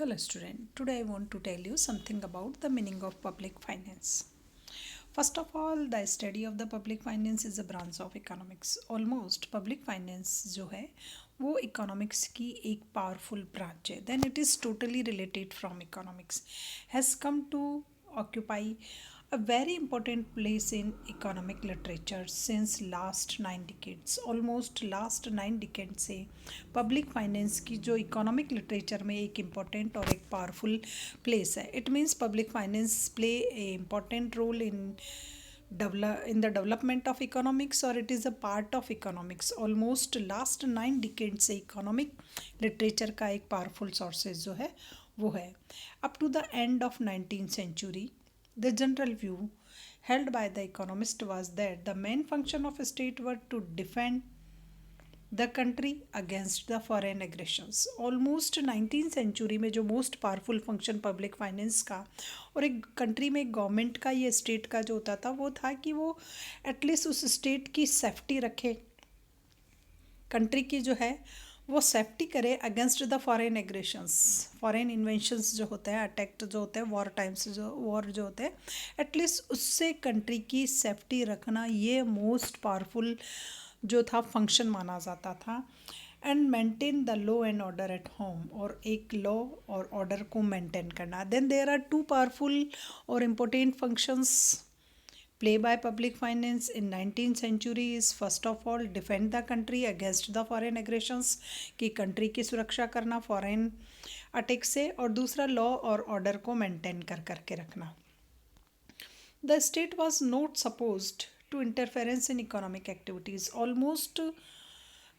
Hello student, today I want to tell you something about the meaning of public finance. First of all, the study of the public finance is a branch of economics. Almost public finance जो है वो economics की एक powerful branch है. Then it is totally related from economics. Has come to occupy a very important place in economic literature since last 9 decades. Almost last 9 decades से public finance की जो economic literature में एक important और एक powerful place है. It means public finance play a important role in the development of economics or it is a part of economics. Almost last 9 decades से economic literature का एक पावरफुल सोर्सेज जो है वो है. Up to the end of 19th century the general view held by the economist was that the main function of a state were to defend the country against the foreign aggressions. Almost 19th century में जो most powerful function public finance का और एक country में government का या state का जो होता था वो था कि वो एटलीस्ट उस स्टेट की सेफ्टी रखे, कंट्री की जो है वो सेफ्टी करे against the foreign aggressions. Foreign inventions जो होते हैं, अटैक जो होते हैं, वॉर टाइम्स जो वॉर जो होते हैं, एटलीस्ट उससे कंट्री की सेफ्टी रखना ये मोस्ट पावरफुल जो था फंक्शन माना जाता था. And maintain the law and order at home, और एक लॉ और ऑर्डर को मेंटेन करना. Then there are two powerful और important functions play by public finance in 19th century is first of all defend the country against the foreign aggressions, कि country की सुरक्षा करना फॉरेन अटैक से, और दूसरा लॉ और ऑर्डर को मेंटेन कर करके रखना. The state was not supposed to interference in economic activities. Almost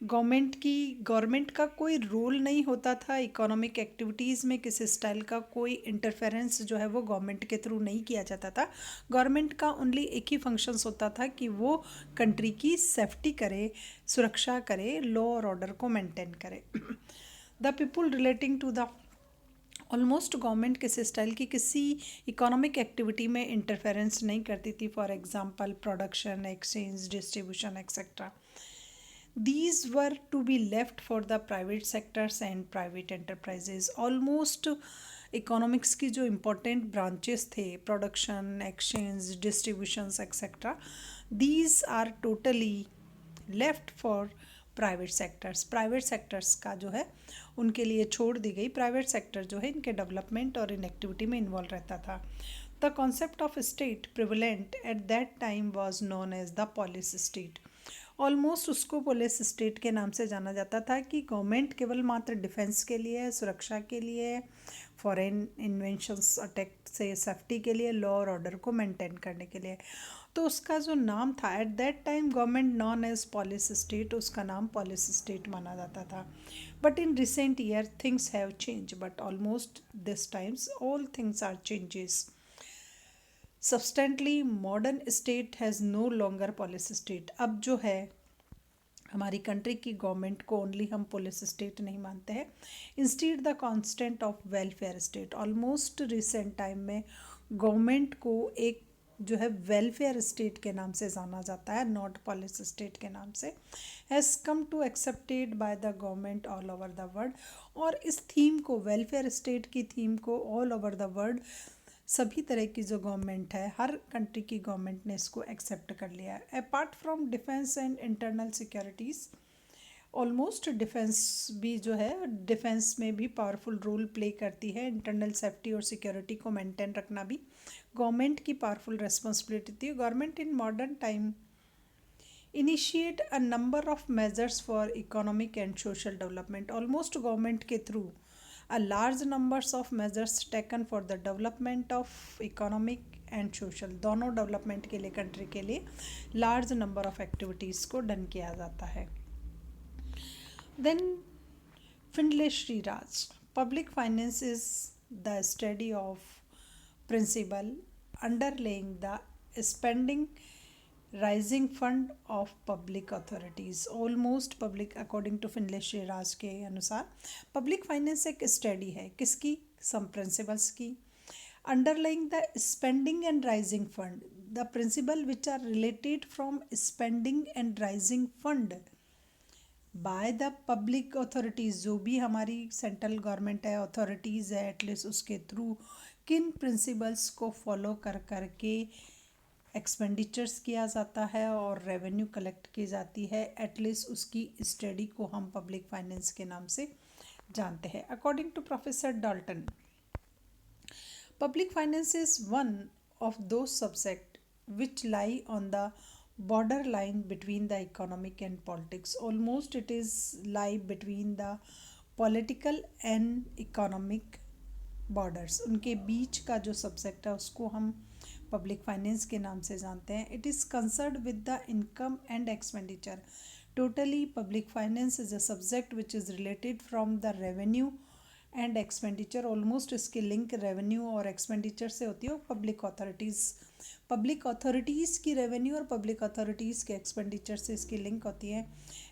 government का कोई रोल नहीं होता था इकोनॉमिक एक्टिविटीज़ में. किसी स्टाइल का कोई इंटरफेरेंस जो है वो गवर्नमेंट के थ्रू नहीं किया जाता था. गवर्नमेंट का ओनली एक ही फंक्शंस होता था कि वो कंट्री की सेफ्टी करे, सुरक्षा करे, लॉ और ऑर्डर को मेंटेन करे. The people relating to the almost government किसी स्टाइल की किसी इकोनॉमिक एक्टिविटी में इंटरफेरेंस नहीं करती थी. For example production, exchange, distribution etcetera. These were to be left for the private sectors and private enterprises. Almost economics की जो important branches थे, production, exchange, distributions etcetera, these are totally left for private sectors. Private sectors का जो है उनके लिए छोड़ दी गई. प्राइवेट सेक्टर जो है इनके डेवलपमेंट और इन एक्टिविटी में इन्वॉल्व रहता था. The concept of state prevalent at that time was known as the police state. Almost उसको पुलिस स्टेट के नाम से जाना जाता था कि गवर्नमेंट केवल मात्र डिफेंस के लिए, सुरक्षा के लिए, फॉरेन इन्वेंशंस अटैक से सेफ्टी के लिए, लॉ और ऑर्डर को मेंटेन करने के लिए. तो उसका जो नाम था at that time government known as police state, उसका नाम पॉलिस स्टेट माना जाता था. But in recent year things have change, but almost this times all things are changes. Substantially modern state has no longer police state. अब जो है हमारी country की गवर्नमेंट को ओनली हम पुलिस स्टेट नहीं मानते हैं, instead the constant of welfare state. Almost recent time में गवर्नमेंट को एक जो है वेलफेयर स्टेट के नाम से जाना जाता है, नॉट पुलिस स्टेट के नाम से. Has come to accepted by the government all over the world. और इस थीम को, वेलफेयर स्टेट की थीम को ऑल ओवर द वर्ल्ड सभी तरह की जो गवर्नमेंट है, हर कंट्री की गवर्नमेंट ने इसको एक्सेप्ट कर लिया है. Apart from defence and internal securities, almost defence भी जो है, डिफेंस में भी पावरफुल रोल प्ले करती है. इंटरनल सेफ्टी और सिक्योरिटी को मेंटेन रखना भी गवर्नमेंट की पावरफुल रेस्पॉन्सिबिलिटी थी. Government in modern time initiate a number of measures for economic and social development. Almost government के through a large numbers of measures taken for the development of economic and social, दोनों development के लिए country के लिए large number of activities को done किया जाता है. Then Findlay Shirras, public finance is the study of principle underlying the spending raising fund of public authorities. Almost public, according to Findlay Shirras के अनुसार, पब्लिक फाइनेंस एक स्टडी है किसकी, सम प्रिंसिपल्स की. Underlying the spending and raising fund, the principle which are related from spending and raising fund by the public authorities, जो भी हमारी सेंट्रल गवर्नमेंट है, अथॉरिटीज़ है, एटलीस्ट उसके थ्रू किन प्रिंसिपल्स को फॉलो कर करके एक्सपेंडिचर्स किया जाता है और रेवेन्यू कलेक्ट की जाती है, एटलीस्ट उसकी स्टडी को हम पब्लिक फाइनेंस के नाम से जानते हैं। According to professor Dalton, public finance is one of those subjects which lie on the borderline between the economic and politics. Almost it is lie between the political and economic borders, उनके बीच का जो subject है उसको हम public finance के नाम से जानते हैं. It is concern with the income and expenditure. Totally public finance is a subject which is related from the revenue and expenditure. Almost इसकी लिंक रेवेन्यू और एक्सपेंडिचर से होती है. पब्लिक अथॉरिटीज़ की रेवेन्यू और पब्लिक अथॉरिटीज़ के expenditure से इसकी लिंक होती है.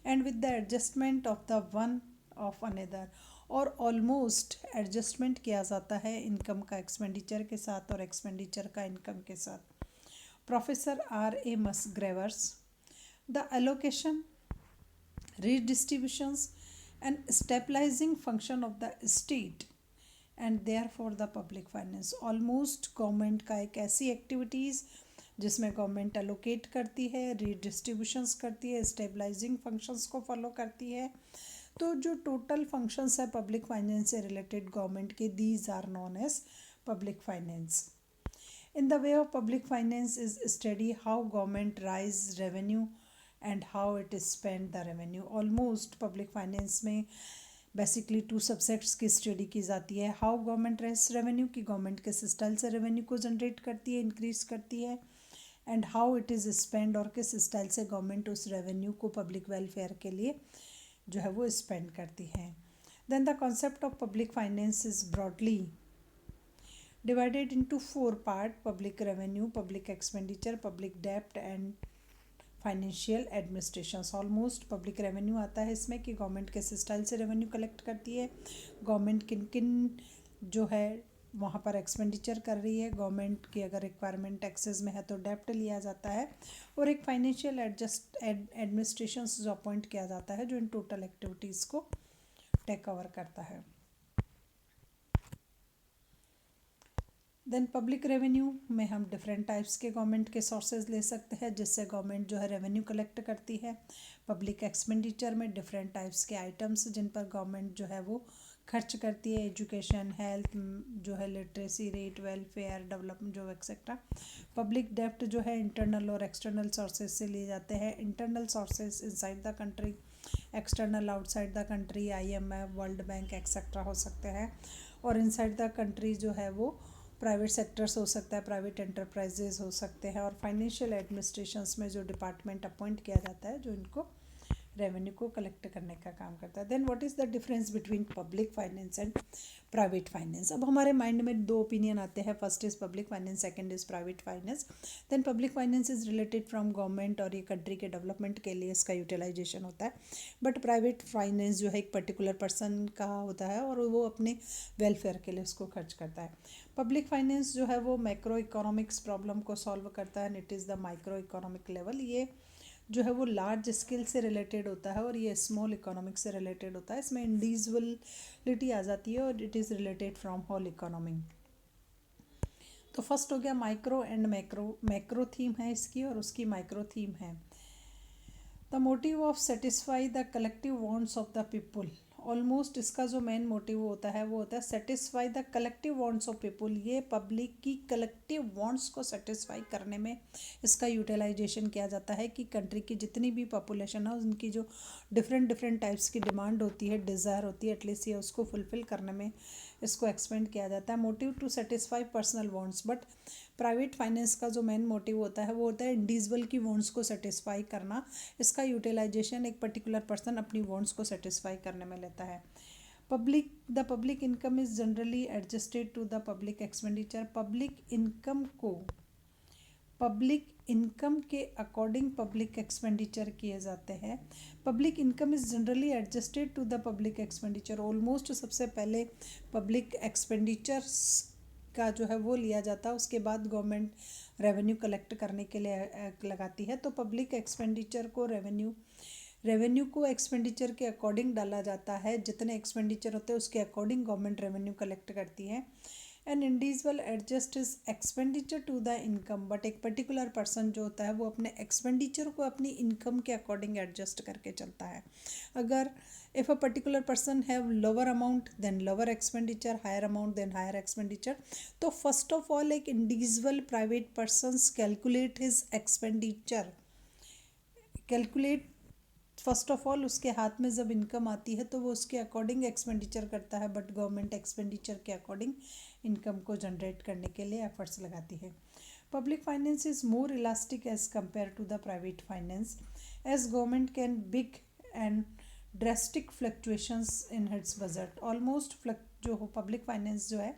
And with the adjustment of the one of another, और ऑलमोस्ट एडजस्टमेंट किया जाता है इनकम का एक्सपेंडिचर के साथ और एक्सपेंडिचर का इनकम के साथ. Professor R.A. Musgraves, the allocation, redistributions and stabilizing function of the state and therefore the public finance. Almost government का एक ऐसी एक्टिविटीज़ जिसमें गवर्नमेंट एलोकेट करती है, रीडिस्ट्रीब्यूशंस करती है, स्टेबलाइजिंग फंक्शंस को फॉलो करती है. तो जो टोटल फंक्शंस है पब्लिक फाइनेंस से रिलेटेड गवर्नमेंट के, these are known as public finance. In the way of public finance is study how government raise revenue and how it is spend the revenue. Almost public finance में basically two subjects की study की जाती है. How government race revenue, की government किस style से revenue को generate करती है, इंक्रीज करती है. And how it is spend, और किस स्टाइल से गवर्नमेंट उस रेवेन्यू को पब्लिक वेलफेयर के लिए जो है वो स्पेंड करती है. Then the concept of public finance is broadly divided into four parts: public revenue, public expenditure, public debt and financial administrations. Almost public revenue आता है इसमें कि गवर्नमेंट किस स्टाइल से रेवेन्यू कलेक्ट करती है, गवर्नमेंट किन किन जो है वहाँ पर एक्सपेंडिचर कर रही है, गवर्नमेंट की अगर रिक्वायरमेंट एक्सेस में है तो डेप्ट लिया जाता है, और एक फाइनेंशियल एडमिनिस्ट्रेशंस जो अपॉइंट किया जाता है जो इन टोटल एक्टिविटीज़ को टेक ओवर करता है. देन पब्लिक रेवेन्यू में हम डिफरेंट टाइप्स के गवर्नमेंट के सोर्सेज ले सकते हैं जिससे गवर्नमेंट जो है रेवेन्यू कलेक्ट करती है. पब्लिक एक्सपेंडिचर में डिफरेंट टाइप्स के आइटम्स जिन पर गवर्नमेंट जो है वो खर्च करती है, एजुकेशन, हेल्थ जो है, लिटरेसी रेट, वेलफेयर, डेवलपमेंट जो एक्सेट्रा. पब्लिक डेप्ट जो है इंटरनल और एक्सटर्नल सोर्सेज से लिए जाते हैं. Internal sources inside the country, external outside the country, IMF, world bank etcetera हो सकते हैं. और इनसाइड द कंट्री जो है वो प्राइवेट सेक्टर्स हो सकता है, प्राइवेट एंटरप्राइजेज हो सकते हैं, और फाइनेंशियल एडमिनिस्ट्रेशंस में जो डिपार्टमेंट अपॉइंट किया जाता है जो इनको रेवेन्यू को कलेक्ट करने का काम करता है. Then what is the difference between public finance and private finance. अब हमारे माइंड में दो ओपिनियन आते हैं. First is public finance, second is private finance. Then public finance is related from government और ये कंट्री के डेवलपमेंट के लिए इसका यूटिलाइजेशन होता है. बट प्राइवेट फाइनेंस जो है एक पर्टिकुलर पर्सन का होता है और वो अपने वेलफेयर के लिए उसको खर्च करता है. पब्लिक फाइनेंस जो है वो मैक्रो इकोनॉमिक्स प्रॉब्लम को सॉल्व करता है, and it is the micro economic level. ये जो है वो लार्ज स्केल से रिलेटेड होता है और ये स्मॉल इकोनॉमिक से रिलेटेड होता है. इसमें इंडिविजुअलिटी आ जाती है और it is related from whole economy. तो फर्स्ट हो गया micro and macro. Macro theme है इसकी और उसकी माइक्रो थीम है the motive of satisfy the collective wants of the people. Almost इसका जो मेन मोटिव होता है वो होता है satisfy the collective wants of people. ये पब्लिक की कलेक्टिव वांट्स को सेटिस्फाई करने में इसका यूटिलाइजेशन किया जाता है कि कंट्री की जितनी भी पॉपुलेशन है उनकी जो डिफरेंट टाइप्स की डिमांड होती है, डिज़ायर होती है, एटलीस्ट ये उसको फुलफ़िल करने में इसको एक्सपेंड किया जाता है. Motive to satisfy personal wants. But private finance का जो मेन मोटिव होता है वो होता है इंडिविजुअल की वांट्स को सेटिस्फाई करना. इसका यूटिलाइजेशन एक पर्टिकुलर पर्सन अपनी वांट्स को सेटिस्फाई करने में लेता है. The public income is generally adjusted to the public expenditure. Public income के अकॉर्डिंग पब्लिक एक्सपेंडिचर किए जाते हैं. Public income is generally adjusted to the public expenditure. Almost सबसे पहले पब्लिक एक्सपेंडिचर्स का जो है वो लिया जाता है, उसके बाद गवर्नमेंट रेवेन्यू कलेक्ट करने के लिए लगाती है. तो पब्लिक एक्सपेंडिचर को रेवेन्यू रेवेन्यू को एक्सपेंडिचर के अकॉर्डिंग डाला जाता है, जितने एक्सपेंडिचर होते हैं उसके अकॉर्डिंग गवर्नमेंट रेवेन्यू कलेक्ट करती है। An individual adjust is expenditure to the income, but एक पर्टिकुलर पर्सन जो होता है वो अपने एक्सपेंडिचर को अपनी इनकम के अकॉर्डिंग एडजस्ट करके चलता है। अगर if a particular person have lower amount then lower expenditure, higher amount then higher expenditure, तो फर्स्ट ऑफ ऑल एक individual private persons calculate his expenditure, calculate first of all उसके हाथ में जब इनकम आती है तो वो उसके अकॉर्डिंग एक्सपेंडिचर करता है, बट गवर्नमेंट एक्सपेंडिचर के अकॉर्डिंग इनकम को जनरेट करने के लिए एफर्ट्स लगाती है। Public finance is more elastic as compare to the private finance, as government can big and drastic fluctuations in its budget. Almost जो हो पब्लिक फाइनेंस जो है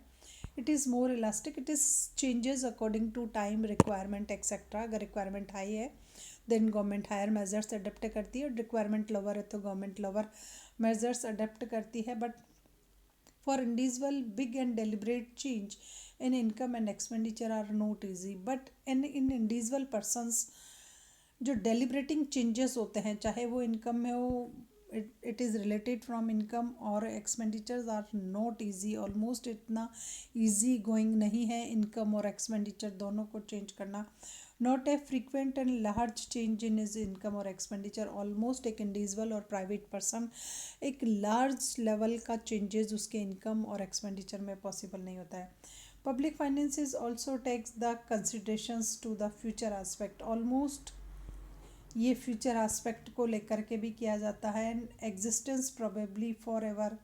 it is more elastic, it is changes according to time requirement etcetera. अगर requirement high है then government higher measures adopt करती है, और requirement lower है तो गवर्नमेंट लोअर मेजर्स अडेप्ट करती है। But for individual big and deliberate change in income and expenditure are not easy, but in individual persons जो deliberating changes होते हैं, चाहे वो इनकम में हो, it is related from income और expenditures are not easy, almost इतना easy going नहीं है इनकम और एक्सपेंडिचर दोनों को चेंज करना। Not a frequent and large change in is income और एक्सपेंडिचर, ऑलमोस्ट एक इंडिविजुअल और प्राइवेट पर्सन एक लार्ज लेवल का चेंजेस उसके इनकम और एक्सपेंडिचर में पॉसिबल नहीं होता है। Public finances also takes the considerations to the future aspect, almost ये फ्यूचर एस्पेक्ट को लेकर के भी किया जाता है, and existence probably for ever,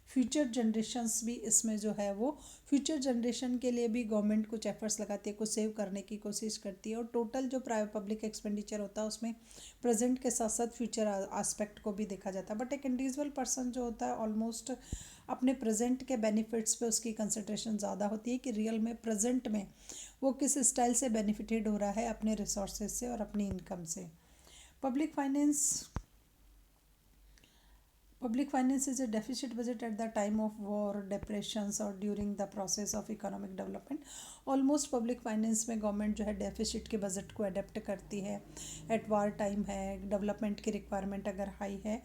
future generations भी इसमें जो है वो फ्यूचर जनरेशन के लिए भी गवर्नमेंट कुछ एफर्ट्स लगाती है, कुछ सेव करने की कोशिश करती है, और टोटल जो प्राइवेट पब्लिक एक्सपेंडिचर होता है उसमें प्रेजेंट के साथ साथ फ्यूचर एस्पेक्ट को भी देखा जाता है। बट एक इंडिविजुअल पर्सन जो होता है ऑलमोस्ट अपने प्रेजेंट के बेनिफिट्स पे उसकी कंसंट्रेशन ज़्यादा होती है कि रियल में प्रेजेंट में वो किस स्टाइल से बेनिफिटेड हो रहा है अपने रिसोर्सेज से और अपनी इनकम से। Public finance Public finance is a deficit budget at the time of war, depressions or during the process of economic development. Almost public finance में गवर्नमेंट जो है डेफिसिट के बजट को अडेप्ट करती है। एट वार टाइम है, development की requirement अगर हाई है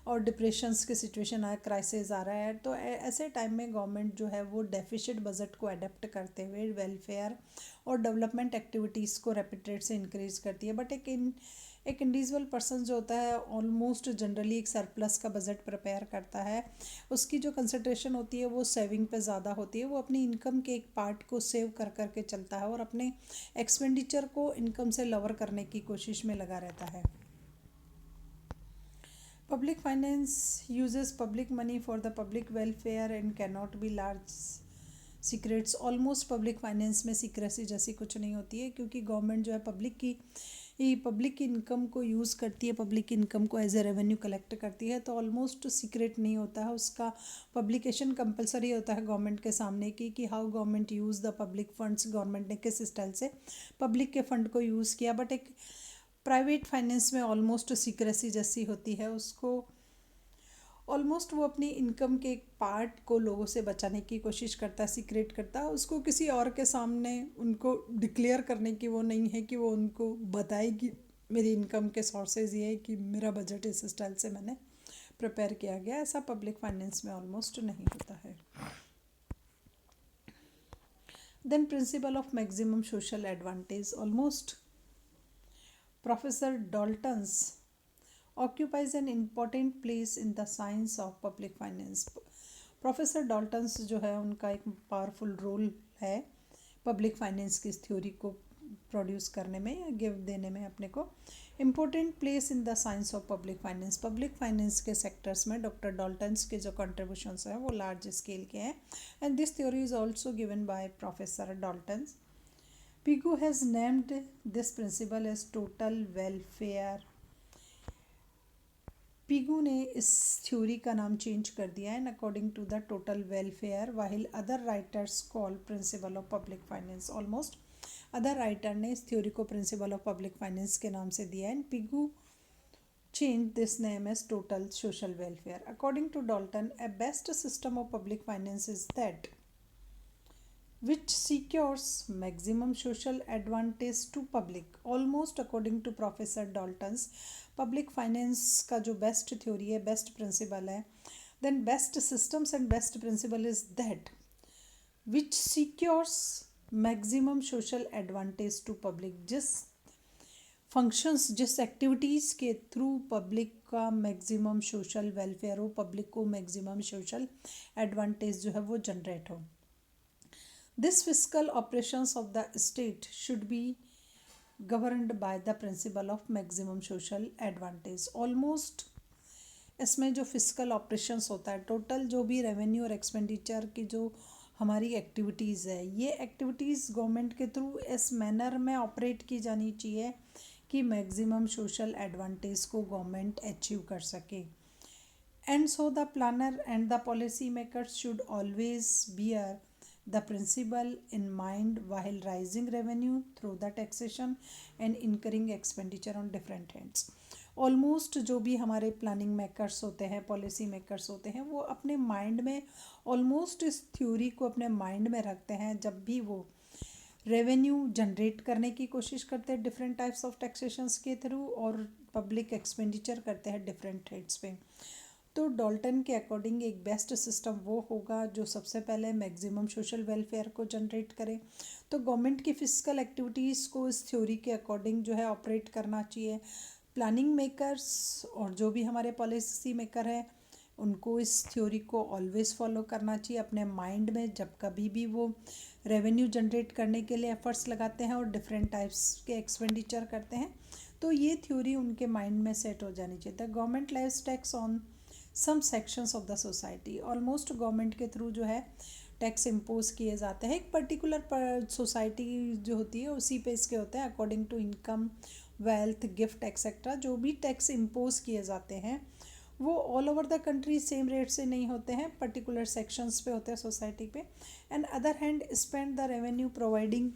और डिप्रेशंस की सिचुएशन आया, क्राइसिस आ रहा है, तो ऐसे टाइम में गवर्नमेंट जो है वो डेफिसिट बजट को अडेप्ट करते हुए वेलफेयर और डेवलपमेंट एक्टिविटीज़ को रैपिड रेट से इंक्रीज करती है। बट एक इंडिविजुअल पर्सन जो होता है ऑलमोस्ट जनरली एक सरप्लस का बजट प्रिपेयर करता है, उसकी जो कंसंट्रेशन होती है वो सेविंग पे ज़्यादा होती है, वो अपनी इनकम के एक पार्ट को सेव कर करके चलता है और अपने एक्सपेंडिचर को इनकम से लोअर करने की कोशिश में लगा रहता है। Public finance uses public money for the public welfare and can not be large secrets. Almost public finance में सीक्रेसी जैसी कुछ नहीं होती है, क्योंकि गवर्नमेंट जो है पब्लिक इनकम को यूज़ करती है, पब्लिक इनकम को एज ए रेवेन्यू कलेक्ट करती है, तो ऑलमोस्ट सीक्रेट नहीं होता है उसका। पब्लिकेशन कंपलसरी होता है गवर्नमेंट के सामने कि how government use the public funds, government ने किस स्टाइल से पब्लिक के फंड को यूज़ किया। बट एक प्राइवेट फाइनेंस में ऑलमोस्ट सीक्रेसी जैसी होती है, उसको ऑलमोस्ट वो अपनी इनकम के एक पार्ट को लोगों से बचाने की कोशिश करता है, सीक्रेट करता है, उसको किसी और के सामने उनको डिक्लेयर करने की वो नहीं है कि वो उनको बताए कि मेरी इनकम के सोर्सेज ये है कि मेरा बजट इस स्टाइल से मैंने प्रिपेयर किया गया। ऐसा पब्लिक फाइनेंस में ऑलमोस्ट नहीं होता है। Then principle of maximum social advantage, almost professor Dalton's occupies an important place in the science of public finance. Professor Dalton's जो है उनका एक पावरफुल रोल है पब्लिक फाइनेंस की इस थ्योरी को प्रोड्यूस करने में या गिव देने में अपने को। Important place in the science of public finance के सेक्टर्स में डॉक्टर डॉल्टन्स के जो कंट्रीब्यूशंस हैं वो लार्ज स्केल के हैं, and this theory is also given by professor Dalton's. Pigou has named this principle as total welfare. Pigou ने इस थ्योरी का नाम चेंज कर दिया है according to the total welfare, while other writers call principle of public finance. Almost other writer ने इस theory को प्रिंसिपल ऑफ पब्लिक फाइनेंस के नाम से दिया है, and Pigou change this name as total social welfare. According to Dalton, a best system of public finance is that which secures maximum social advantage to public. Almost according to Professor Dalton's, public finance का जो best theory है, best principle है, then best systems and best principle is that which secures maximum social advantage to public. जिस functions, जिस activities के through public का maximum social welfare हो, पब्लिक को मैक्सिमम सोशल एडवांटेज जो है वो जनरेट हो। This fiscal operations of the state should be governed by the principle of maximum social advantage. Almost इसमें जो फिस्कल ऑपरेशंस होता है, टोटल जो भी रेवेन्यू और एक्सपेंडिचर की जो हमारी एक्टिविटीज़ है, ये एक्टिविटीज़ गवर्नमेंट के थ्रू इस मैनर में ऑपरेट की जानी चाहिए कि मैक्सिमम सोशल एडवांटेज को गवर्नमेंट अचीव कर सके। And so the planner and the policy makers should always bear the principle in mind while raising revenue through the taxation and incurring expenditure on different hands। Almost जो भी हमारे planning makers होते हैं, policy makers होते हैं, वो अपने mind में ऑलमोस्ट इस थ्योरी को अपने माइंड में रखते हैं जब भी वो रेवेन्यू जनरेट करने की कोशिश करते हैं डिफरेंट टाइप्स ऑफ टैक्सेशंस के थ्रू, और पब्लिक एक्सपेंडिचर करते हैं डिफरेंट हेड्स पे। तो डॉल्टन के अकॉर्डिंग एक बेस्ट सिस्टम वो होगा जो सबसे पहले मैक्सिमम सोशल वेलफेयर को जनरेट करे। तो गवर्नमेंट की फिजिकल एक्टिविटीज़ को इस थ्योरी के अकॉर्डिंग जो है ऑपरेट करना चाहिए। प्लानिंग मेकर्स और जो भी हमारे पॉलिसी मेकर हैं, उनको इस थ्योरी को ऑलवेज फॉलो करना चाहिए अपने माइंड में जब कभी भी वो रेवेन्यू जनरेट करने के लिए एफर्ट्स लगाते हैं और डिफरेंट टाइप्स के एक्सपेंडिचर करते हैं। तो ये थ्योरी उनके माइंड में सेट हो जानी चाहिए। The government levies tax on some sections of the society. Almost government के थ्रू जो है टैक्स इम्पोज किए जाते हैं। एक पर्टिकुलर सोसाइटी जो होती है उसी पे इसके होते हैं according to income, wealth, gift etcetera. जो भी टैक्स इम्पोज किए जाते हैं वो all over the country same rate से नहीं होते हैं, पर्टिकुलर सेक्शंस पे होते हैं सोसाइटी पे। And other hand spend the revenue providing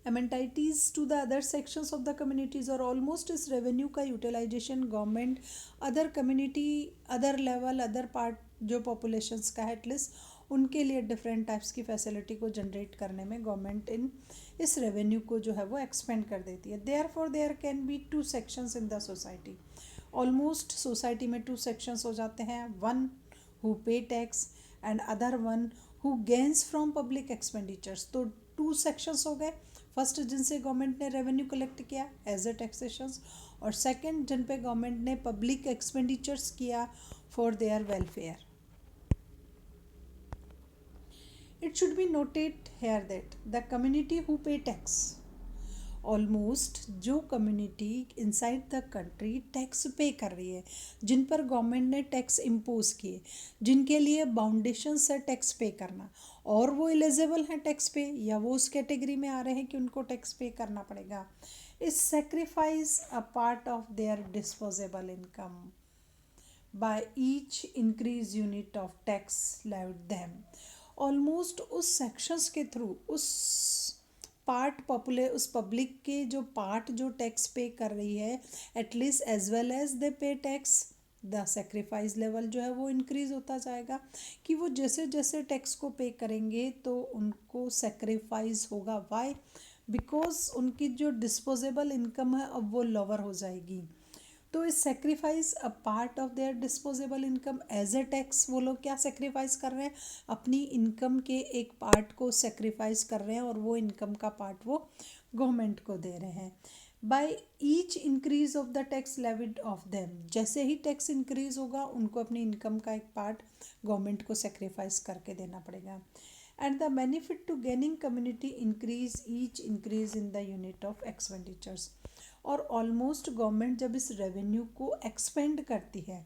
amenities to the other sections of the communities। और ऑलमोस्ट इस रेवेन्यू का utilisation government other community, other level, other part जो पॉपुलेशंस का है एटलीस्ट उनके लिए डिफरेंट टाइप्स की फैसिलिटी को जनरेट करने में गवर्नमेंट इस रेवेन्यू को जो है वो एक्सपेंड कर देती है। Therefore there can be two sections in the society. Almost society में टू सेक्शंस हो जाते हैं, one who pay tax and other one who gains from public expenditures. तो टू सेक्शंस हो गए, फर्स्ट जिनसे गवर्नमेंट ने रेवेन्यू कलेक्ट किया एज ए टैक्सेशंस, और सेकंड जिन पे गवर्नमेंट ने पब्लिक एक्सपेंडिचर्स किया for their welfare. It should be noted here that the community who pay tax, almost जो community inside the country tax पे कर रही है, जिन पर गवर्नमेंट ने टैक्स इम्पोज किए, जिनके लिए बाउंडेशंस है टैक्स पे करना, और वो एलिजिबल हैं टैक्स पे या वो उस कैटेगरी में आ रहे हैं कि उनको टैक्स पे करना पड़ेगा, is sacrifice a part of their disposable income by each increase unit of tax levied them. Almost उस सेक्शंस के थ्रू उस उस पब्लिक के जो पार्ट जो टैक्स पे कर रही है, at least as well as they pay tax, the sacrifice level जो है वो इंक्रीज होता जाएगा कि वो जैसे जैसे टैक्स को पे करेंगे तो उनको सेक्रीफाइस होगा। वाई? बिकॉज उनकी जो डिस्पोजेबल इनकम है अब वो लोअर हो जाएगी। तो इस sacrifice a part of their disposable income as a tax, वो लोग क्या सेक्रीफाइस कर रहे हैं, अपनी इनकम के एक पार्ट को सेक्रीफाइस कर रहे हैं और वो इनकम का पार्ट वो गवर्नमेंट को दे रहे हैं। By each increase of the tax levied of them, जैसे ही टैक्स इंक्रीज होगा उनको अपनी इनकम का एक पार्ट गवर्नमेंट को सेक्रीफाइस करके देना पड़ेगा। And the benefit to gaining community increase each increase in the unit of expenditures. और ऑलमोस्ट गवर्नमेंट जब इस रेवेन्यू को एक्सपेंड करती है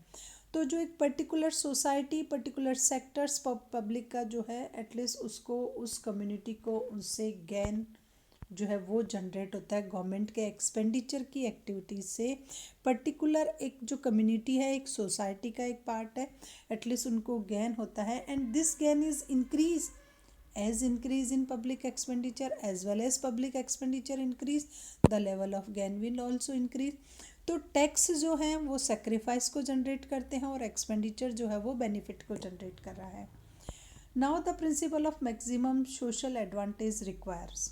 तो जो एक particular society, particular sectors public का जो है एटलीस्ट उसको, उस कम्युनिटी को उससे गेन जो है वो जनरेट होता है गवर्नमेंट के एक्सपेंडिचर की एक्टिविटीज से। पर्टिकुलर एक जो कम्युनिटी है, एक सोसाइटी का एक पार्ट है, एटलीस्ट उनको गेन होता है। And this gain is increase as increase in public expenditure as well as public expenditure increase, the level of gain will also increase। तो टैक्स जो है वो सेक्रीफाइस को जनरेट करते हैं और एक्सपेंडिचर जो है वो बेनिफिट को जनरेट कर रहा है। Now the principle of maximum social advantage requires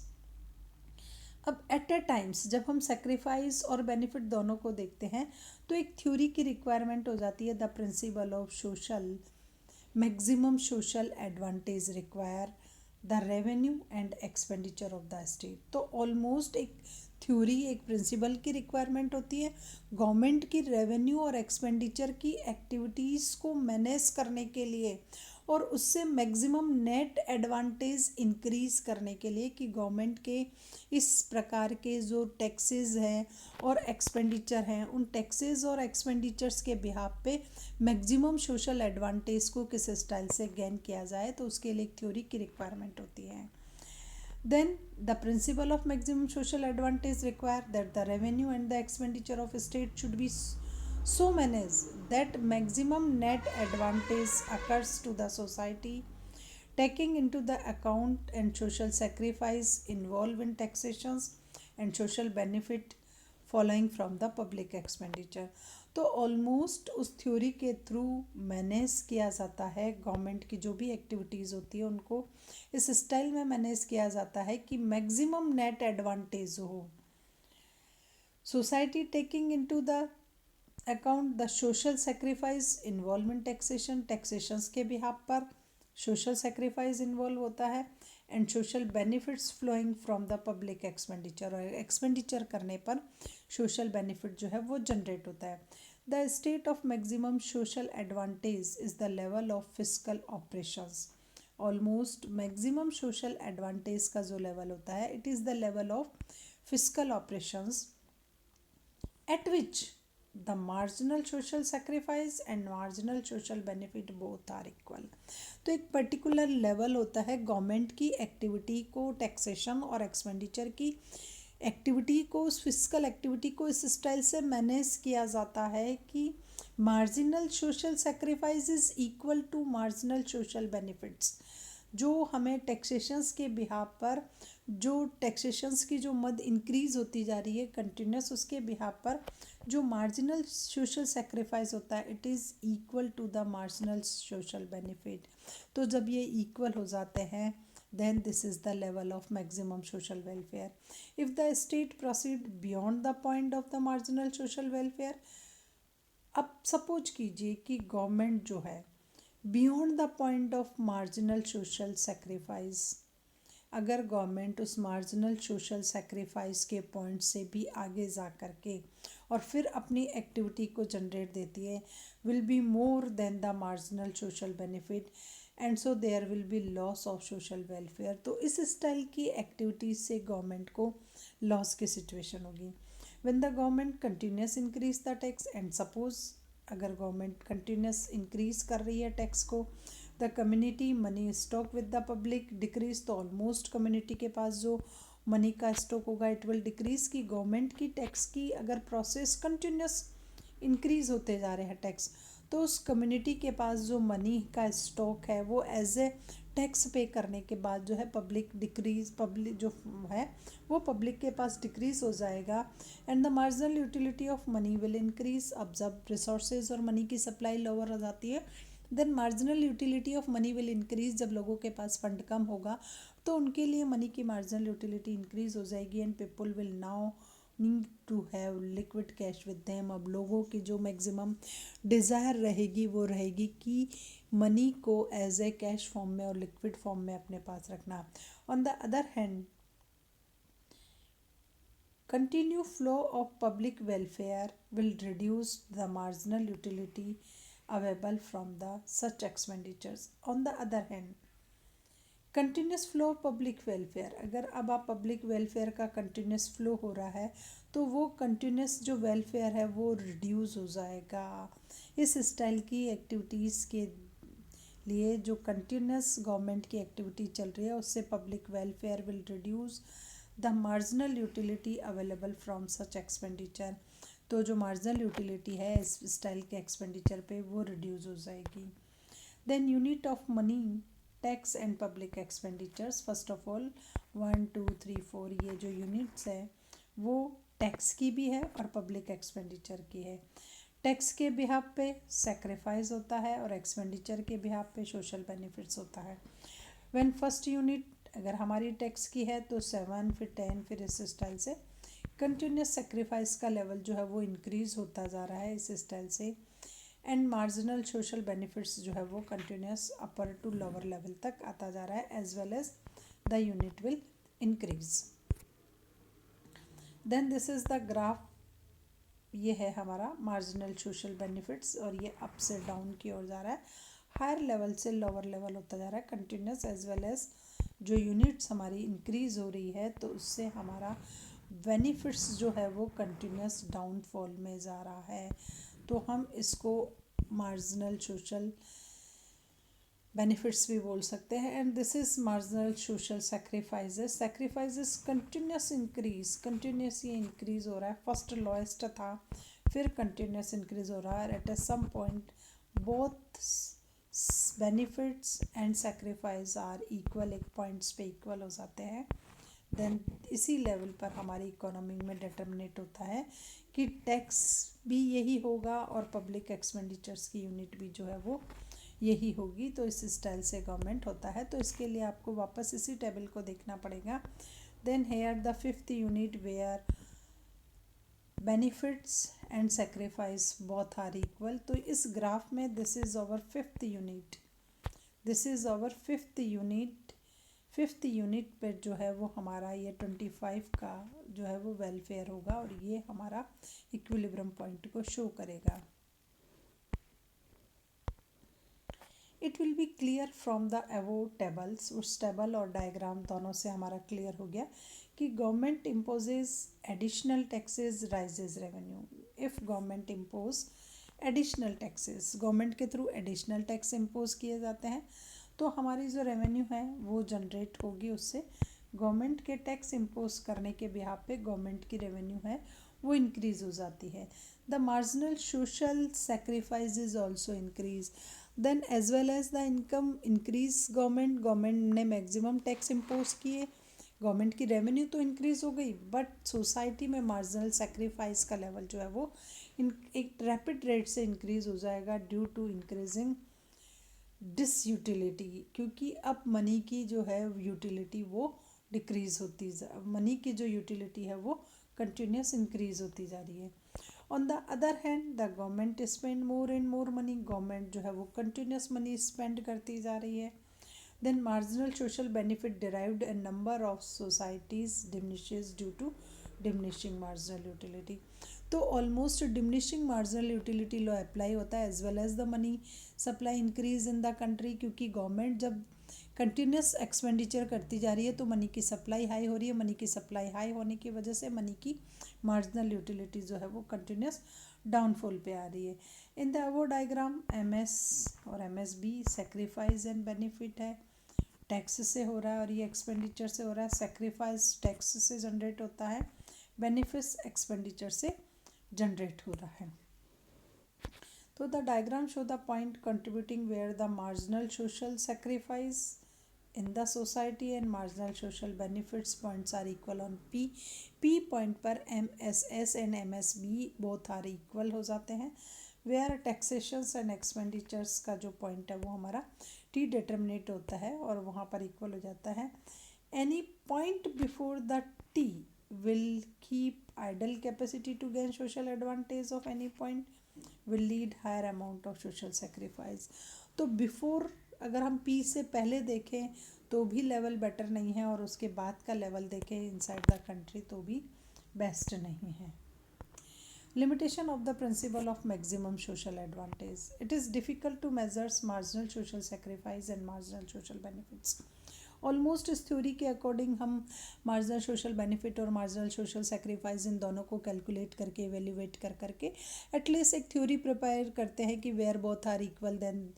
अब एट अ टाइम्स जब हम सेक्रीफाइस और बेनिफिट दोनों को देखते हैं तो एक थ्योरी की रिक्वायरमेंट हो जाती है, the principle of social maximum social advantage require the revenue and expenditure of the state. तो ऑलमोस्ट एक थ्योरी, एक प्रिंसिपल की रिक्वायरमेंट होती है गवर्नमेंट की रेवेन्यू और एक्सपेंडिचर की एक्टिविटीज़ को मैनेज करने के लिए और उससे मैक्सिमम नेट एडवांटेज इंक्रीज करने के लिए कि गवर्नमेंट के इस प्रकार के जो टैक्सेस हैं और एक्सपेंडिचर हैं उन टैक्सेस और एक्सपेंडिचर्स के बिहाफ पे मैक्सिमम सोशल एडवांटेज को किस स्टाइल से गेन किया जाए, तो उसके लिए एक थ्योरी की रिक्वायरमेंट होती है। Then the principle of maximum social advantage require that the revenue and the expenditure of a state should be so managed that maximum net advantage occurs to the society, taking into the account and social sacrifice involved in taxations and social benefit following from the public expenditure। तो almost उस theory के through manage किया जाता है government की जो भी activities होती है उनको इस स्टाइल में मैनेज किया जाता है कि मैक्सिमम नेट एडवांटेज हो। Society taking into the account the social sacrifice involvement taxation, taxations के बिहाफ पर सोशल सेक्रीफाइस इन्वॉल्व होता है and social benefits flowing from the public expenditure, और एक्सपेंडिचर करने पर सोशल बेनिफिट जो है वो जनरेट होता है। The state of maximum social advantage is the level of fiscal operations. Almost maximum social advantage का जो लेवल होता है it is the level of fiscal operations at which the marginal social sacrifice and marginal social benefit both are equal। तो एक particular level होता है government की activity को, टैक्सेशन और एक्सपेंडिचर की एक्टिविटी को, उस फिस्कल एक्टिविटी को इस स्टाइल से मैनेज किया जाता है कि marginal social sacrifice is equal to marginal social benefits. जो हमें टैक्सेशंस के बिहाफ पर जो टैक्सेशंस की जो मद इंक्रीज होती जा रही है कंटिन्यूस, उसके बिहाफ पर जो मार्जिनल सोशल सेक्रीफाइस होता है it is equal to the marginal social benefit. तो जब ये इक्वल हो जाते हैं then this is the level of maximum social welfare। if the state proceed beyond the point of the marginal social welfare, अब suppose कीजिए कि government जो है beyond the point of marginal social sacrifice, अगर government उस marginal social sacrifice के point से भी आगे जा कर के और फिर अपनी एक्टिविटी को जनरेट देती है will be more than the marginal social benefit and so there will be loss of social welfare. तो इस स्टाइल की एक्टिविटीज से गवर्नमेंट को लॉस की सिचुएशन होगी। When the government continuous increase the tax and suppose अगर government continuous increase कर रही है टैक्स को, the community money stock with the public decrease, तो ऑलमोस्ट कम्युनिटी के पास जो मनी का स्टॉक होगा इट विल डिक्रीज। की गवर्नमेंट की टैक्स की अगर प्रोसेस कंटिन्यूस इंक्रीज होते जा रहे हैं टैक्स, तो उस कम्युनिटी के पास जो मनी का स्टॉक है वो एज ए टैक्स पे करने के बाद जो है पब्लिक जो है वो पब्लिक के पास डिक्रीज हो जाएगा and the marginal utility of money will increase. अब जब रिसोर्सेज और मनी की सप्लाई लोअर हो जाती है then marginal utility of money will increase. जब लोगों के पास फंड कम होगा तो उनके लिए मनी की मार्जिनल यूटिलिटी इंक्रीज हो जाएगी and people will now need to have liquid cash with them. अब लोगों की जो मैक्सिमम डिज़ायर रहेगी वो रहेगी कि मनी को एज ए कैश फॉर्म में और लिक्विड फॉर्म में अपने पास रखना। On the other hand continue flow of public welfare will reduce the marginal utility available from the such expenditures. On the other hand continuous flow of public welfare, अगर अब आप public welfare का continuous flow हो रहा है तो वो continuous जो वेलफेयर है वो रिड्यूस हो जाएगा। इस स्टाइल की एक्टिविटीज़ के लिए जो कंटिन्यूस गवर्नमेंट की एक्टिविटी चल रही है उससे public welfare will reduce the marginal utility available from such expenditure. तो जो मार्जिनल यूटिलिटी है इस स्टाइल के एक्सपेंडिचर पे वो रिड्यूस हो जाएगी। Then unit of money tax and public expenditures, first of all 1 2 3 4 ये जो यूनिट्स है वो टैक्स की भी है और पब्लिक एक्सपेंडिचर की है। टैक्स के बिहाफ पे सेक्रीफाइस होता है और एक्सपेंडिचर के बिहाफ पे सोशल बेनिफिट्स होता है। व्हेन फर्स्ट यूनिट अगर हमारी टैक्स की है तो 7, फिर 10, फिर इस स्टाइल से कंटिन्यूस सेक्रीफाइस का लेवल जो है वो इंक्रीज होता जा रहा है इस स्टाइल से। एंड मार्जिनल सोशल बेनिफिट्स जो है वो continues upper to lower level तक आता जा रहा है, as well as the unit will increase. Then this is the graph, ये है हमारा मार्जिनल सोशल बेनिफिट्स और ये अप से डाउन की ओर जा रहा है, हायर लेवल से लोअर लेवल होता जा रहा है कंटिन्यूस, एज वेल एज जो यूनिट्स हमारी इंक्रीज हो रही है तो उससे हमारा बेनिफिट्स जो है वो कंटिन्यूस डाउनफॉल में जा रहा है। तो हम इसको मार्जिनल सोशल बेनिफिट्स भी बोल सकते हैं। And this is marginal social sacrifices continuous increase, continuous ये इंक्रीज हो रहा है, फर्स्ट लोएस्ट था फिर कंटिन्यूस इंक्रीज हो रहा है। At a some point both benefits and sacrifice are equal, एक पॉइंट्स पे इक्वल हो जाते हैं। देन इसी लेवल पर हमारी इकोनॉमी में डिटर्मिनेट होता है कि टैक्स भी यही होगा और पब्लिक एक्सपेंडिचर्स की यूनिट भी जो है वो यही होगी। तो इस स्टाइल से गवर्नमेंट होता है। तो इसके लिए आपको वापस इसी टेबल को देखना पड़ेगा। Then here the fifth unit where benefits and sacrifice both are equal. तो इस ग्राफ में this is our fifth unit, this is our fifth unit. Fifth unit पे जो है वो हमारा ये 25 का जो है वो वेलफेयर होगा और ये हमारा इक्विलिब्रियम पॉइंट को शो करेगा। It will be clear from the above tables, उस टेबल और डायग्राम दोनों से हमारा क्लियर हो गया कि government imposes additional taxes rises revenue. If government impose additional taxes, government के थ्रू एडिशनल टैक्स इम्पोज किए जाते हैं तो हमारी जो रेवेन्यू है वो जनरेट होगी, उससे गवर्नमेंट के टैक्स इम्पोज करने के बिहाफ पे गवर्नमेंट की रेवेन्यू है वो इंक्रीज हो जाती है। The marginal social sacrifice is also increase, then as well as the income increase. Government ने मैक्सिमम टैक्स इम्पोज किए, गवर्नमेंट की रेवेन्यू तो इंक्रीज हो गई, बट सोसाइटी में मार्जिनल सेक्रीफाइस का लेवल जो है वो एक रैपिड रेट से इंक्रीज हो जाएगा ड्यू टू इंक्रीजिंग डिसयूटिलिटी, क्योंकि अब मनी की जो है यूटिलिटी वो डिक्रीज होती मनी की जो यूटिलिटी है वो कंटिन्यूस इंक्रीज होती जा रही है। On the other hand the government spend more and more money, government जो है वो कंटिन्यूस मनी स्पेंड करती जा रही है। Then marginal social benefit derived a number of societies diminishes due to diminishing marginal utility. तो almost diminishing marginal utility law apply होता है as well as the money supply increase in the country, क्योंकि government जब continuous expenditure करती जा रही है तो मनी की सप्लाई हाई हो रही है, मनी की सप्लाई हाई होने की वजह से मनी की मार्जिनल यूटिलिटी जो है वो कंटिन्यूस डाउनफॉल पे आ रही है। In the above diagram MS और एमएसबी सेक्रीफाइस एंड बेनिफिट है, टैक्स से हो रहा है और ये एक्सपेंडिचर से हो रहा है। सेक्रीफाइस टैक्स से जनरेट होता है, बेनिफिट्स एक्सपेंडिचर से जनरेट हो रहा है। तो the diagram show the point contributing where the marginal social sacrifice in the society and marginal social benefits points are equal on P point पर MSS and MSB both are equal हो जाते हैं, where taxations and expenditures का जो point है वो हमारा T determinate होता है और वहाँ पर इक्वल हो जाता है। Any point before the T will keep idle capacity to gain social advantage of any point will lead higher amount of social sacrifice। तो बिफोर अगर हम पी से पहले देखें तो भी लेवल बेटर नहीं है और उसके बाद का लेवल देखें इनसाइड द कंट्री तो भी बेस्ट नहीं है। Limitation of the principle of maximum social advantage, it is difficult to measures marginal social sacrifice and marginal social benefits. Almost इस थ्योरी के अकॉर्डिंग हम मार्जिनल सोशल बेनिफिट और marginal social sacrifice इन दोनों को कैलकुलेट करके एवेल्यूएट करके at least एक थ्योरी प्रिपेयर करते हैं कि where both are equal then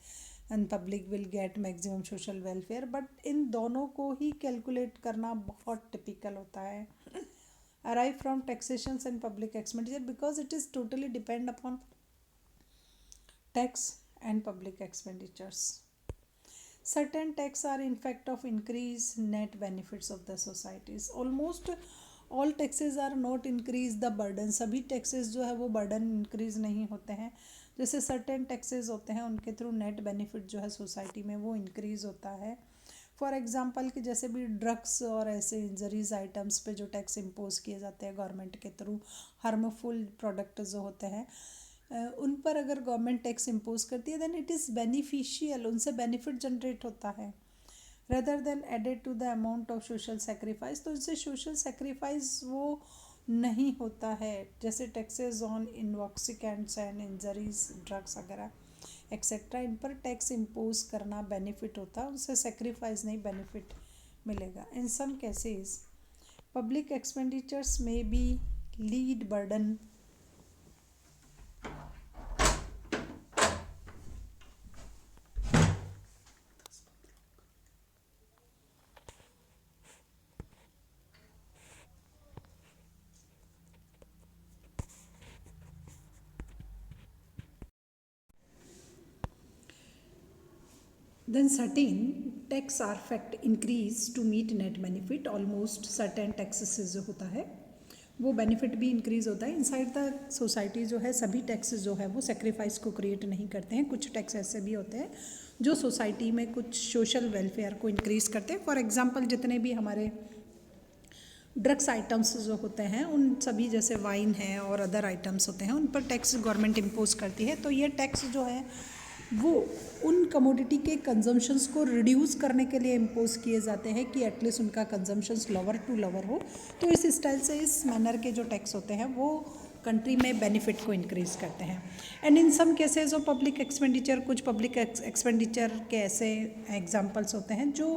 and public will get maximum social welfare, but इन दोनों को ही कैलकुलेट करना बहुत टिपिकल होता है। Arrive from taxations and public expenditure because it is totally depend upon tax and public expenditures. Certain tax are in fact of increase net benefits of the societies. Almost all taxes are not increase the burden, सभी taxes जो है वो burden increase नहीं होते हैं। जैसे certain taxes होते हैं उनके थ्रू net benefit जो है सोसाइटी में वो increase होता है। फॉर एग्जांपल कि जैसे भी ड्रग्स और ऐसे इंजरीज आइटम्स पे जो टैक्स इम्पोज किए जाते हैं गवर्नमेंट के थ्रू, हार्मफुल प्रोडक्ट जो होते हैं उन पर अगर गवर्नमेंट टैक्स इम्पोज करती है देन इट इज़ बेनिफिशियल, उनसे बेनिफिट जनरेट होता है rather than added to the amount of social sacrifice. तो इससे सोशल सेक्रीफाइस वो नहीं होता है, जैसे taxes on intoxicants and injuries drugs वगैरह एक्सेट्रा, इन पर टैक्स इम्पोज करना बेनिफिट होता है, उससे सेक्रीफाइस नहीं बेनिफिट मिलेगा। In some cases public expenditures में be lead burden then certain tax are fact increase to meet net benefit, almost certain taxes से जो होता है वो बेनिफिट भी इंक्रीज होता है इनसाइड द सोसाइटी। जो है सभी टैक्स जो है वो सेक्रीफाइस को क्रिएट नहीं करते हैं, कुछ टैक्स ऐसे भी होते हैं जो सोसाइटी में कुछ सोशल वेलफेयर को इंक्रीज करते हैं। फॉर एग्जांपल जितने भी हमारे ड्रग्स आइटम्स जो होते हैं उन सभी, जैसे वाइन है और अदर आइटम्स होते हैं, उन पर टैक्स गवर्नमेंट इम्पोज करती है। तो ये टैक्स जो है वो उन कमोडिटी के कंजम्पशंस को रिड्यूस करने के लिए इम्पोज किए जाते हैं कि एटलीस्ट उनका कंजम्पशंस लोअर टू लोअर हो। तो इस स्टाइल से, इस मैनर के जो टैक्स होते हैं वो कंट्री में बेनिफिट को इंक्रीज करते हैं। And in some cases of public expenditure, कुछ पब्लिक एक्सपेंडिचर के ऐसे एग्जांपल्स होते हैं जो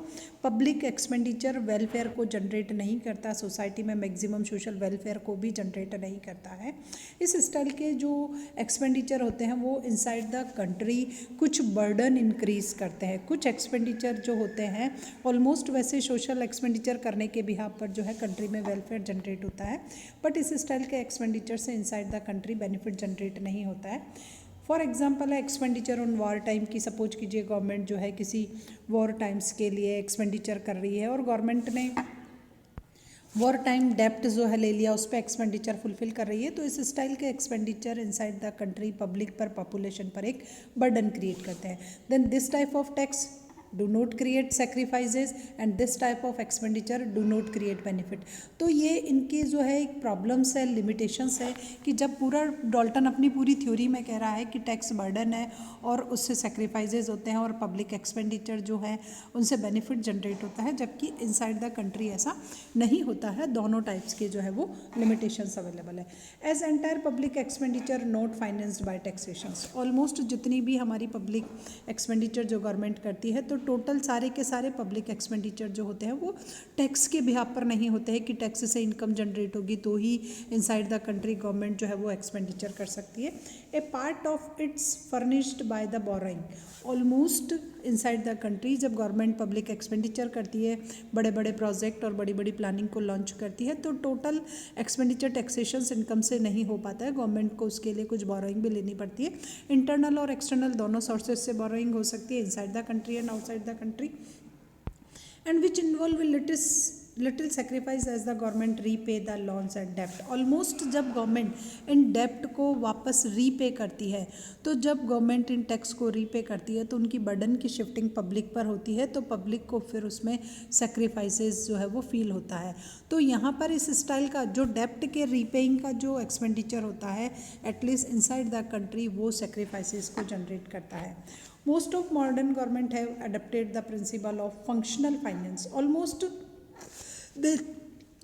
पब्लिक एक्सपेंडिचर वेलफेयर को जनरेट नहीं करता, सोसाइटी में मैक्सिमम सोशल वेलफेयर को भी जनरेट नहीं करता है। इस स्टाइल के जो एक्सपेंडिचर होते हैं वो इनसाइड द कंट्री कुछ बर्डन इंक्रीज करते हैं। कुछ एक्सपेंडिचर जो होते हैं ऑलमोस्ट वैसे सोशल एक्सपेंडिचर करने के बिहाफ पर जो है कंट्री में वेलफेयर जनरेट होता है, बट इस स्टाइल के एक्सपेंडिचर से inside the country benefit generate नहीं होता है। फॉर एग्जाम्पल है एक्सपेंडिचर ऑन वॉर टाइम की, सपोज कीजिए गवर्नमेंट जो है किसी वॉर टाइम्स के लिए एक्सपेंडिचर कर रही है और गवर्नमेंट ने वॉर टाइम डेप्ट जो है ले लिया, उस पर एक्सपेंडिचर फुलफिल कर रही है। तो इस स्टाइल के expenditure inside the country public पर, पॉपुलेशन पर एक बर्डन क्रिएट करते हैं। Then this type of tax do not create sacrifices and this type of expenditure do not create benefit. तो ये इनकी जो है एक प्रॉब्लम्स है, लिमिटेशंस है कि जब पूरा डॉल्टन अपनी पूरी थ्योरी में कह रहा है कि टैक्स बर्डन है और उससे सेक्रीफाइसेस होते हैं और पब्लिक एक्सपेंडिचर जो है उनसे बेनिफिट जनरेट होता है, जबकि इनसाइड द कंट्री ऐसा नहीं होता है। दोनों टाइप्स के जो है वो लिमिटेशंस अवेलेबल है। As entire public expenditure not financed by taxations, almost जितनी भी हमारी पब्लिक एक्सपेंडिचर जो गवर्नमेंट करती है तो टोटल सारे के सारे पब्लिक एक्सपेंडिचर जो होते हैं वो टैक्स के बिहाफ पर नहीं होते हैं कि टैक्स से इनकम जनरेट होगी तो ही इनसाइड द कंट्री गवर्नमेंट जो है वो एक्सपेंडिचर कर सकती है। A part of its furnished by the borrowing, almost inside the country जब गवर्नमेंट पब्लिक एक्सपेंडिचर करती है, बड़े बड़े प्रोजेक्ट और बड़ी बड़ी प्लानिंग को लॉन्च करती है, तो टोटल एक्सपेंडिचर टैक्सेशन इनकम से नहीं हो पाता है, गवर्नमेंट को उसके लिए कुछ बोरोइंग भी लेनी पड़ती है। इंटरनल और एक्सटर्नल दोनों सोर्सेज से बोरोइंग हो सकती है inside the country and outside the country, and which involve little sacrifice as the government repay the loans and डेप्ट। ऑलमोस्ट जब गवर्नमेंट इन डेप्ट को वापस रीपे करती है, तो जब गवर्नमेंट इन टैक्स को रीपे करती है तो उनकी बर्डन की शिफ्टिंग पब्लिक पर होती है, तो पब्लिक को फिर उसमें सेक्रीफाइसेस जो है वो फील होता है। तो यहाँ पर इस स्टाइल का जो डेप्ट के रीपेइंग का जो एक्सपेंडिचर होता है एटलीस्ट इनसाइड द कंट्री वो सेक्रीफाइसेस को जनरेट करता है। Most of modern government have adopted the principle of functional finance. Almost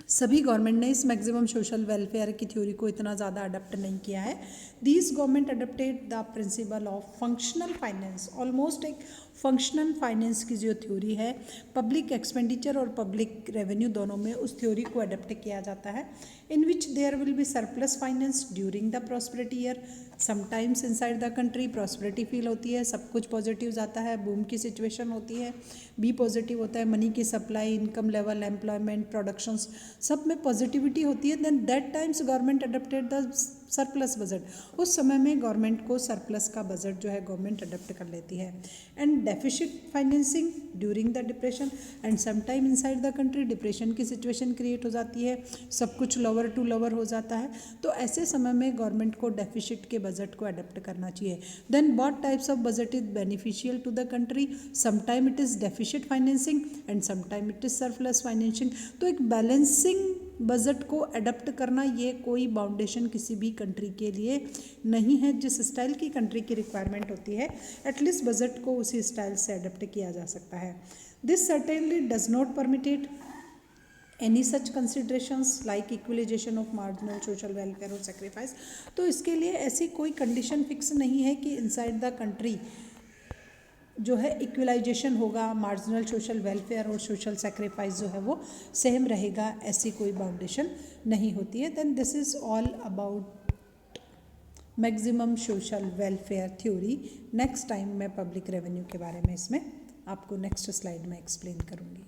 सभी गवर्नमेंट ने इस मैक्सिमम सोशल वेलफेयर की थ्योरी को इतना ज़्यादा अडप्ट नहीं किया है। This government adapted the principle of functional finance. Almost एक फंक्शनल फाइनेंस की जो थ्योरी है, पब्लिक एक्सपेंडिचर और पब्लिक रेवेन्यू दोनों में उस थ्योरी को अडप्ट किया जाता है, in which there will be surplus finance during the prosperity year. Sometimes inside the country prosperity feel होती है, सब कुछ पॉजिटिव जाता है, बूम की सिचुएशन होती है, बी पॉजिटिव होता है, मनी की supply, income level, employment, productions सब में पॉजिटिविटी होती है। Then that times government adapted the surplus budget, उस समय में गवर्नमेंट को सरप्लस का बजट जो है गवर्नमेंट अडॉप्ट कर लेती है। And deficit financing during the depression, and sometime inside the country depression की सिचुएशन क्रिएट हो जाती है, सब कुछ लोअर टू लोअर हो जाता है, तो ऐसे समय में गवर्नमेंट को डेफिसिट के बजट को अडॉप्ट करना चाहिए। Then what types of budget is beneficial to the country, sometime it is deficit financing and sometime it is surplus financing. तो एक बैलेंसिंग बजट को अडॉप्ट करना ये कोई बाउंडेशन किसी भी कंट्री के लिए नहीं है। जिस स्टाइल की कंट्री की रिक्वायरमेंट होती है एटलीस्ट बजट को उसी स्टाइल से अडॉप्ट किया जा सकता है। This certainly does not permitted any such considerations like equalization of marginal social welfare और सेक्रीफाइस। तो इसके लिए ऐसी कोई कंडीशन फिक्स नहीं है कि इनसाइड द कंट्री जो है इक्वलाइजेशन होगा, मार्जिनल सोशल वेलफेयर और सोशल सेक्रीफाइस जो है वो सेम रहेगा, ऐसी कोई बाउंडेशन नहीं होती है। Then this is all about maximum social welfare theory. Next time मैं पब्लिक रेवेन्यू के बारे में इसमें आपको नेक्स्ट स्लाइड में एक्सप्लेन करूँगी।